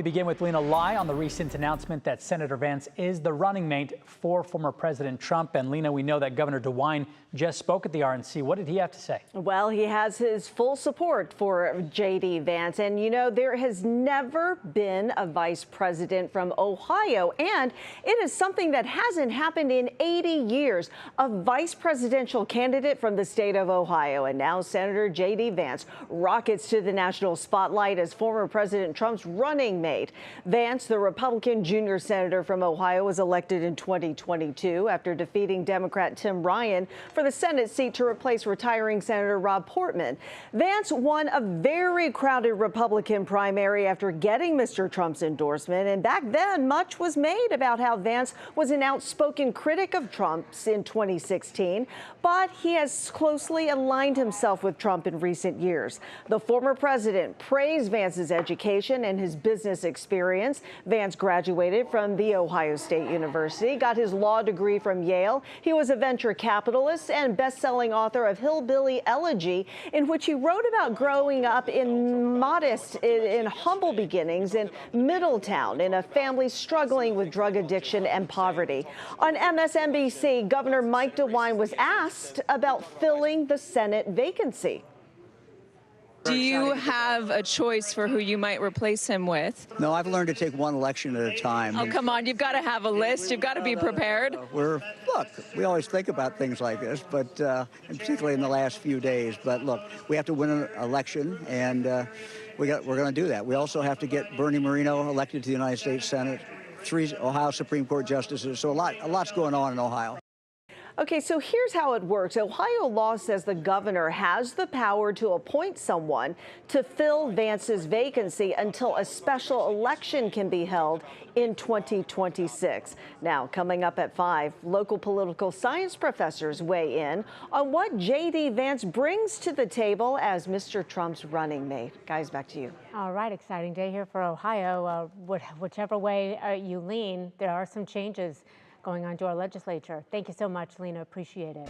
We begin with Lena Lai on the recent announcement that Senator Vance is the running mate for former President Trump. And Lena, we know that Governor DeWine just spoke at the RNC. What did he have to say? Well, he has his full support for JD Vance. And, you know, there has never been a vice president from Ohio. And it is something that hasn't happened in 80 years. A vice presidential candidate from the state of Ohio. And now Senator J.D. Vance rockets to the national spotlight as former President Trump's running mate. Vance, the Republican junior senator from Ohio, was elected in 2022 after defeating Democrat Tim Ryan for the Senate seat to replace retiring Senator Rob Portman. Vance won a very crowded Republican primary after getting Mr. Trump's endorsement. And back then, much was made about how Vance was an outspoken critic of Trump's in 2016. But he has closely aligned himself with Trump in recent years. The former president praised Vance's education and his business experience. Vance graduated from The Ohio State University, got his law degree from Yale. He was a venture capitalist and best-selling author of Hillbilly Elegy, in which he wrote about growing up in humble beginnings in Middletown, in a family struggling with drug addiction and poverty. On MSNBC, Governor Mike DeWine was asked about filling the Senate vacancy. Do you have a choice for who you might replace him with? No, I've learned to take one election at a time. Oh, come on. You've got to have a list. You've got to be prepared. Look, we always think about things like this, but and particularly in the last few days. But look, we have to win an election, and we're going to do that. We also have to get Bernie Moreno elected to the United States Senate, 3 Ohio Supreme Court justices. So a lot's going on in Ohio. Okay, so here's how it works. Ohio law says the governor has the power to appoint someone to fill Vance's vacancy until a special election can be held in 2026. Now, coming up at 5, local political science professors weigh in on what J.D. Vance brings to the table as Mr. Trump's running mate. Guys, back to you. All right, exciting day here for Ohio. Whichever way you lean, there are some changes going on to our legislature. Thank you so much, Lena. Appreciate it.